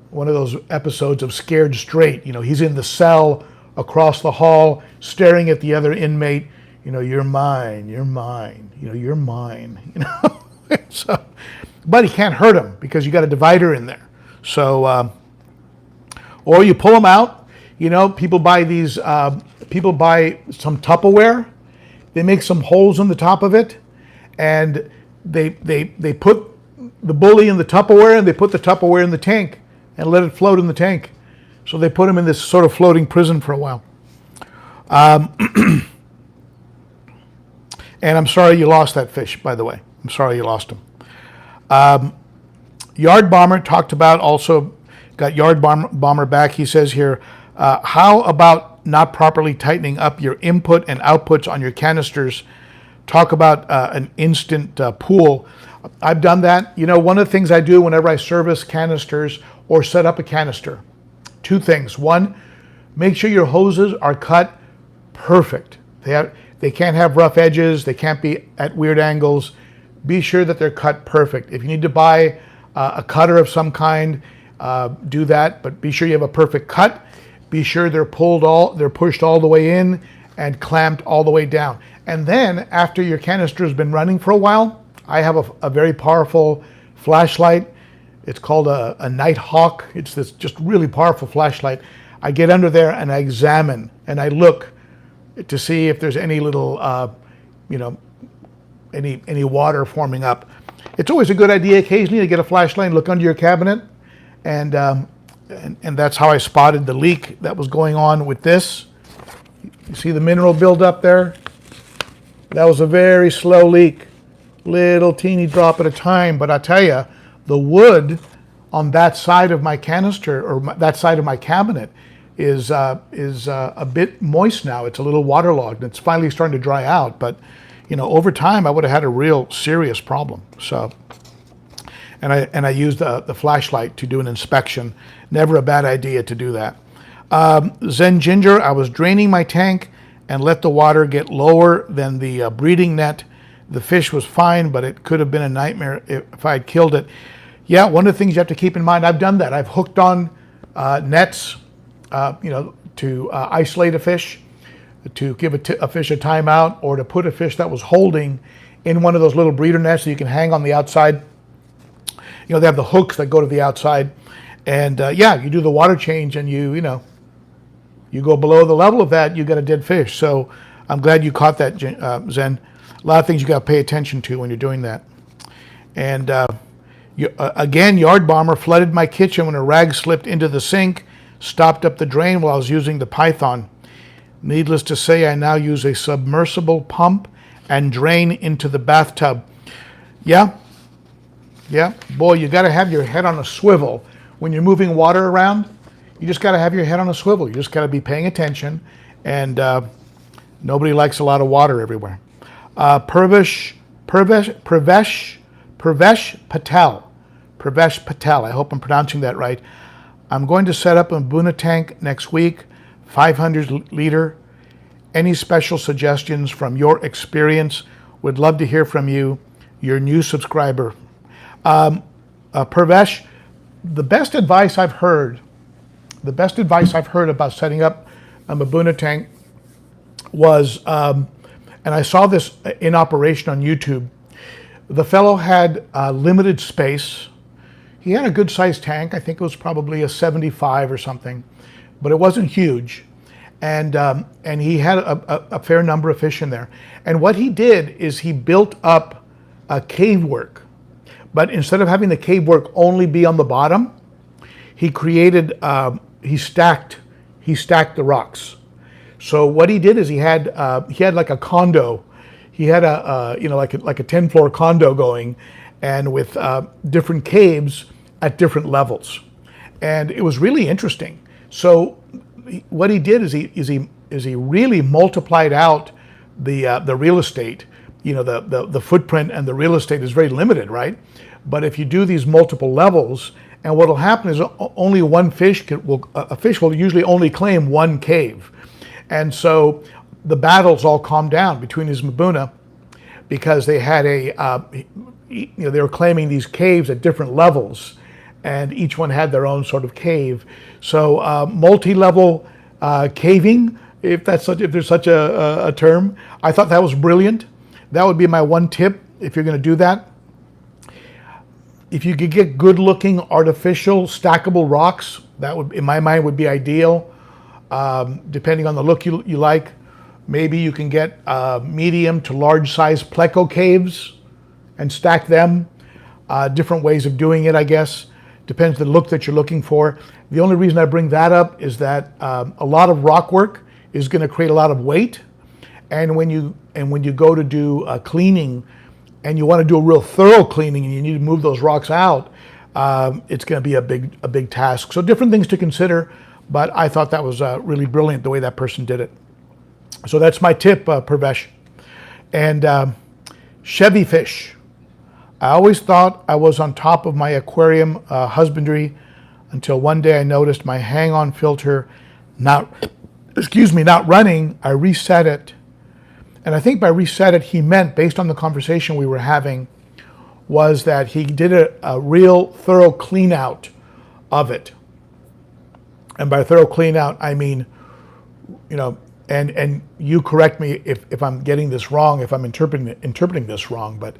one of those episodes of Scared Straight. He's in the cell across the hall, staring at the other inmate. You're mine, you're mine, you're mine. So, but he can't hurt him because you got a divider in there. So, or you pull them out. People buy these. People buy some Tupperware. They make some holes in the top of it, and they put the bully in the Tupperware, and they put the Tupperware in the tank and let it float in the tank. So they put him in this sort of floating prison for a while. And I'm sorry you lost that fish, by the way. I'm sorry you lost him. Yard Bomber talked about, also got Yard Bomber back. He says here, how about not properly tightening up your input and outputs on your canisters? Talk about an instant pool. I've done that. One of the things I do whenever I service canisters or set up a canister, two things. One, make sure your hoses are cut perfect. They can't have rough edges. They can't be at weird angles. Be sure that they're cut perfect. If you need to buy a cutter of some kind, do that, but be sure you have a perfect cut. Be sure they're pushed all the way in and clamped all the way down. And then after your canister has been running for a while, I have a very powerful flashlight. It's called a Night Hawk. It's this just really powerful flashlight. I get under there and I examine and I look to see if there's any little, any water forming up. It's always a good idea occasionally to get a flashlight and look under your cabinet. And that's how I spotted the leak that was going on with this. You see the mineral buildup there? That was a very slow leak. Little teeny drop at a time, but I tell you, the wood on that side of my canister or that side of my cabinet is a bit moist now. It's a little waterlogged. It's finally starting to dry out, but over time I would have had a real serious problem. So, and I used the flashlight to do an inspection. Never a bad idea to do that. Zen Ginger, I was draining my tank and let the water get lower than the breeding net. The fish was fine, but it could have been a nightmare if I had killed it. Yeah, one of the things you have to keep in mind, I've done that. I've hooked on nets, to isolate a fish, to give a fish a timeout, or to put a fish that was holding in one of those little breeder nets that you can hang on the outside. They have the hooks that go to the outside. And you do the water change and you go below the level of that, you get a dead fish. So I'm glad you caught that, Zen. A lot of things you got to pay attention to when you're doing that. And again, Yard Bomber flooded my kitchen when a rag slipped into the sink, stopped up the drain while I was using the Python. Needless to say, I now use a submersible pump and drain into the bathtub. Yeah, yeah. Boy, you got to have your head on a swivel when you're moving water around. You just got to have your head on a swivel. You just got to be paying attention, and nobody likes a lot of water everywhere. Purvesh Patel. Pravesh Patel. I hope I'm pronouncing that right. I'm going to set up a Buna tank next week, 500 liter. Any special suggestions from your experience? Would love to hear from you, your new subscriber. Pravesh, the best advice I've heard about setting up a Mbuna tank was, and I saw this in operation on YouTube. The fellow had limited space. He had a good sized tank. I think it was probably a 75 or something, but it wasn't huge. And he had a fair number of fish in there. And what he did is he built up a cave work. But instead of having the cave work only be on the bottom, he created, he stacked the rocks. So what he did is he had like a condo. He had like a 10-floor condo going, and with different caves at different levels, and it was really interesting. So what he did is he really multiplied out the real estate. You know, the footprint and the real estate is very limited, right? But if you do these multiple levels, and what will happen is only one fish a fish will usually only claim one cave. And so the battles all calmed down between his Mbuna, because they had they were claiming these caves at different levels, and each one had their own sort of cave. So multi-level caving, if there's such a term, I thought that was brilliant. That would be my one tip if you're going to do that. If you could get good-looking artificial stackable rocks, that would, in my mind, would be ideal. Depending on the look you like, maybe you can get medium to large-size pleco caves and stack them. Different ways of doing it, I guess. Depends on the look that you're looking for. The only reason I bring that up is that a lot of rock work is going to create a lot of weight, and when you go to do cleaning, and you want to do a real thorough cleaning, and you need to move those rocks out, it's going to be a big task. So different things to consider, but I thought that was really brilliant the way that person did it. So that's my tip, Pravesh. And Chevy fish. I always thought I was on top of my aquarium husbandry until one day I noticed my hang-on filter not running. I reset it. And I think by reset it, he meant, based on the conversation we were having, was that he did a real thorough clean out of it. And by thorough clean out, I mean, and you correct me if I'm getting this wrong, if I'm interpreting this wrong, but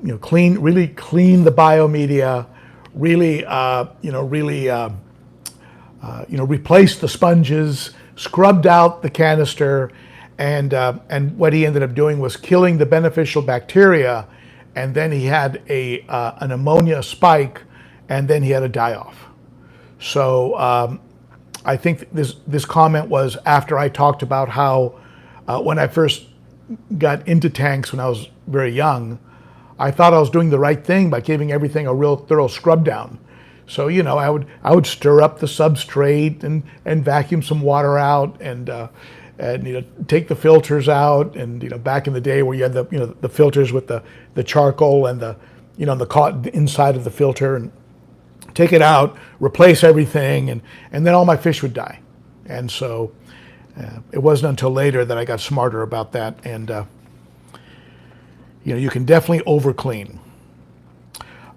really clean the biomedia, really replaced the sponges, scrubbed out the canister, and what he ended up doing was killing the beneficial bacteria, and then he had an ammonia spike, and then he had a die-off. So I think this comment was after I talked about how when I first got into tanks when I was very young, I thought I was doing the right thing by giving everything a real thorough scrub down. So I would stir up the substrate and vacuum some water out and take the filters out, and back in the day where you had the filters with the charcoal and the cotton inside of the filter, and take it out, replace everything, and then all my fish would die. And so it wasn't until later that I got smarter about that, and you can definitely over clean.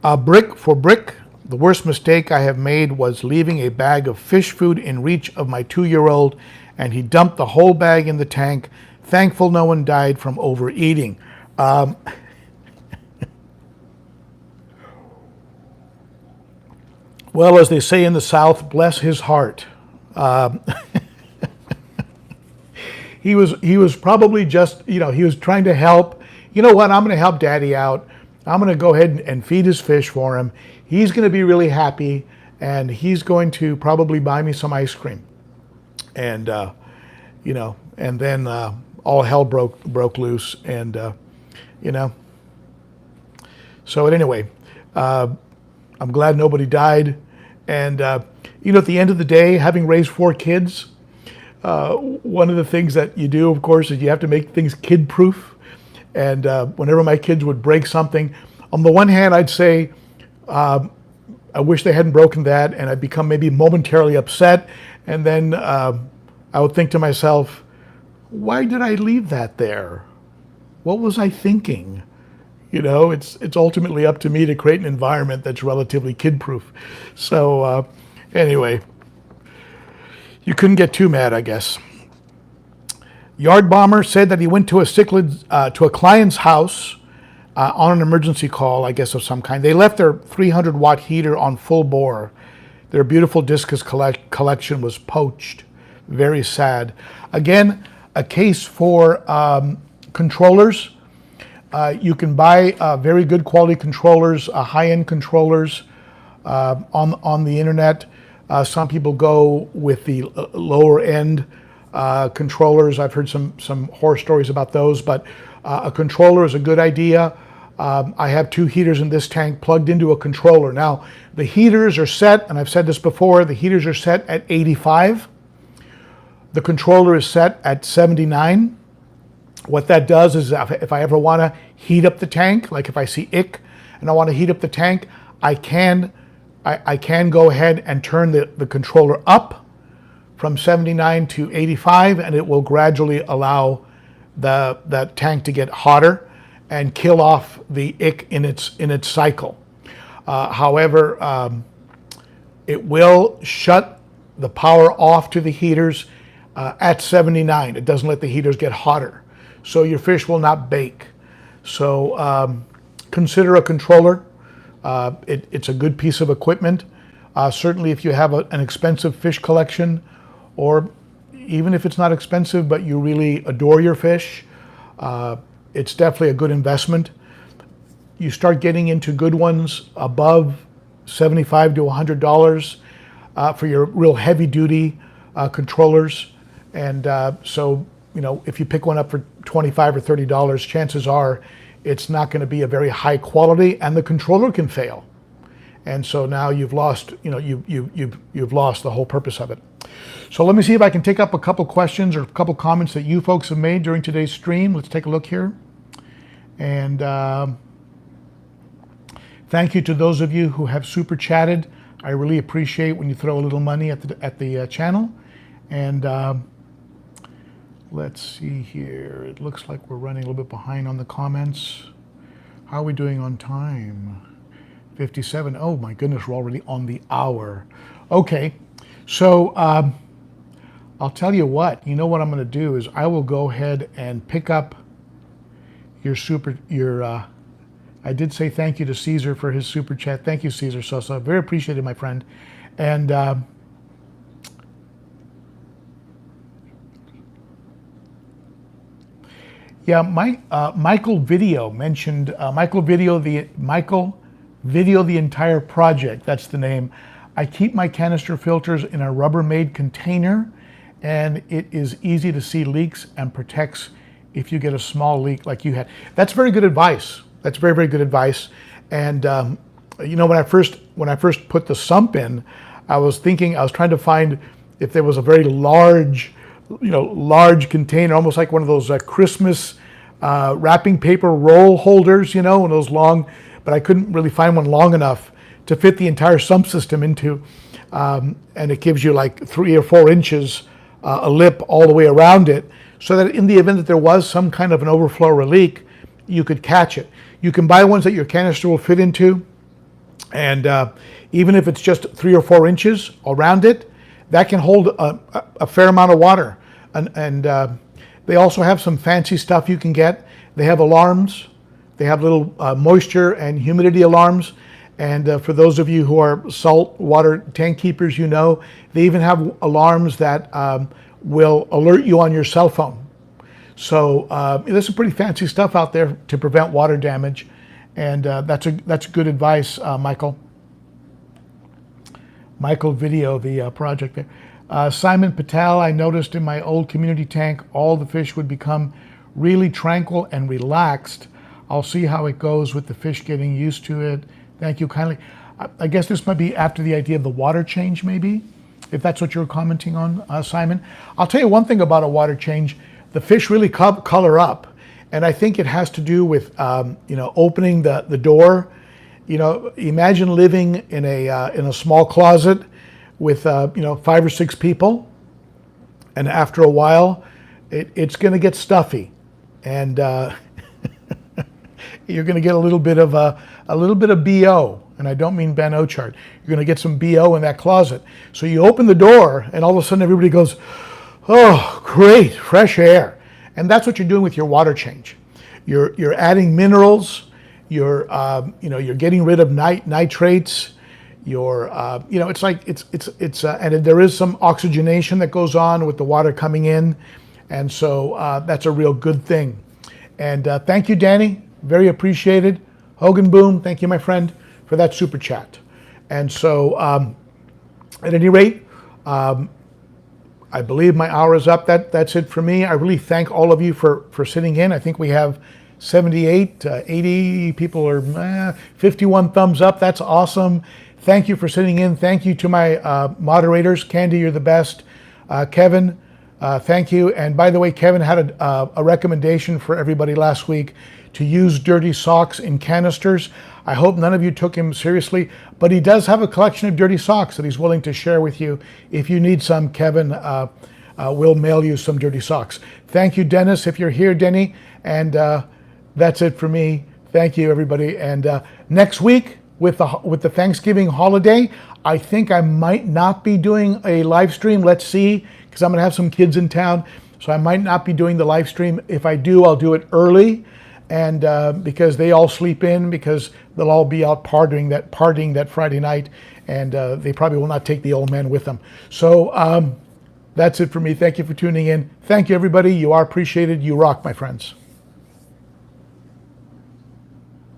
Brick, the worst mistake I have made was leaving a bag of fish food in reach of my 2-year-old, and he dumped the whole bag in the tank. Thankful no one died from overeating. Well, as they say in the South, bless his heart. He was probably just, he was trying to help. You know what? I'm going to help Daddy out. I'm going to go ahead and feed his fish for him. He's going to be really happy, and he's going to probably buy me some ice cream. And and then all hell broke loose, and So anyway, I'm glad nobody died. And you know, at the end of the day, having raised 4 kids, one of the things that you do, of course, is you have to make things kid-proof. And whenever my kids would break something, on the one hand, I'd say, I wish they hadn't broken that, and I'd become maybe momentarily upset. And then I would think to myself, why did I leave that there? What was I thinking? You know, it's ultimately up to me to create an environment that's relatively kid-proof. So anyway, you couldn't get too mad, I guess. Yard Bomber said that he went to a client's house on an emergency call, I guess, of some kind. They left their 300-watt heater on full bore. Their beautiful discus collection was poached. Very sad. Again, a case for controllers. You can buy very good quality controllers, high-end controllers on the internet. Some people go with the lower end controllers. I've heard some horror stories about those, but a controller is a good idea. I have 2 heaters in this tank plugged into a controller. Now, the heaters are set, and I've said this before, the heaters are set at 85. The controller is set at 79. What that does is if I ever want to heat up the tank, like if I see ick and I want to heat up the tank, I can go ahead and turn the controller up from 79 to 85, and it will gradually allow the tank to get hotter and kill off the ick in its cycle. However, it will shut the power off to the heaters at 79. It doesn't let the heaters get hotter, so your fish will not bake. So consider a controller. It's a good piece of equipment. Certainly if you have an expensive fish collection, or even if it's not expensive but you really adore your fish, it's definitely a good investment. You start getting into good ones above $75 to $100 for your real heavy duty controllers. And so, you know, if you pick one up for $25 or $30, chances are it's not going to be a very high quality, and the controller can fail. And so now you've lost, you know, you've lost the whole purpose of it. So let me see if I can take up a couple questions or a couple comments that you folks have made during today's stream. Let's take a look here. And thank you to those of you who have super chatted. I really appreciate when you throw a little money at the channel. And let's see here. It looks like we're running a little bit behind on the comments. How are we doing on time? 57. Oh my goodness, we're already on the hour. Okay, so I'll tell you what. You know what I'm going to do is I will go ahead and pick up I did say thank you to Caesar for his super chat. Thank you, Caesar Sosa. Very appreciated, my friend. And yeah, Michael Video mentioned Michael Video the entire project. That's the name. I keep my canister filters in a Rubbermaid container, and it is easy to see leaks and protects if you get a small leak like you had. That's very good advice. That's very, very good advice. And you know, when I first put the sump in, I was trying to find if there was a very large, you know, large container, almost like one of those Christmas wrapping paper roll holders, you know, one of those long, but I couldn't really find one long enough to fit the entire sump system into. And it gives you like 3 or 4 inches a lip all the way around it, so that in the event that there was some kind of an overflow or a leak, you could catch it. You can buy ones that your canister will fit into, and even if it's just 3 or 4 inches around it, that can hold a fair amount of water. And they also have some fancy stuff you can get. They have alarms. They have little moisture and humidity alarms. And for those of you who are salt water tank keepers, you know, they even have alarms that will alert you on your cell phone. So there's some pretty fancy stuff out there to prevent water damage. And that's good advice, Michael. Michael Video, the project there. Simon Patel, I noticed in my old community tank, all the fish would become really tranquil and relaxed. I'll see how it goes with the fish getting used to it. Thank you kindly. I guess this might be after the idea of the water change, maybe, if that's what you're commenting on, Simon. I'll tell you one thing about a water change. The fish really color up, and I think it has to do with opening the door. Imagine living in a small closet with 5 or 6 people, and after a while, it's going to get stuffy, and you're going to get a little bit of BO, and I don't mean Ben Ochart. You're going to get some BO in that closet. So you open the door, and all of a sudden everybody goes, "Oh, great, fresh air!" And that's what you're doing with your water change. You're adding minerals. You're getting rid of nitrates. And there is some oxygenation that goes on with the water coming in, and so that's a real good thing. And thank you, Danny. Very appreciated. Hoogenboom, thank you, my friend, for that super chat. And so, at any rate, I believe my hour is up. That's it for me. I really thank all of you for sitting in. I think we have 78, 80 people, or 51 thumbs up. That's awesome. Thank you for sitting in. Thank you to my moderators. Candi, you're the best. Kevin, thank you. And by the way, Kevin had a recommendation for everybody last week to use dirty socks in canisters. I hope none of you took him seriously, but he does have a collection of dirty socks that he's willing to share with you. If you need some, Kevin will mail you some dirty socks. Thank you, Dennis, if you're here, Denny. And that's it for me. Thank you, everybody. And next week, with the Thanksgiving holiday, I think I might not be doing a live stream. Let's see, because I'm going to have some kids in town, so I might not be doing the live stream. If I do, I'll do it early, and because they all sleep in, because they'll all be out partying that Friday night, and they probably will not take the old man with them. So that's it for me. Thank you for tuning in. Thank you, everybody. You are appreciated. You rock, my friends.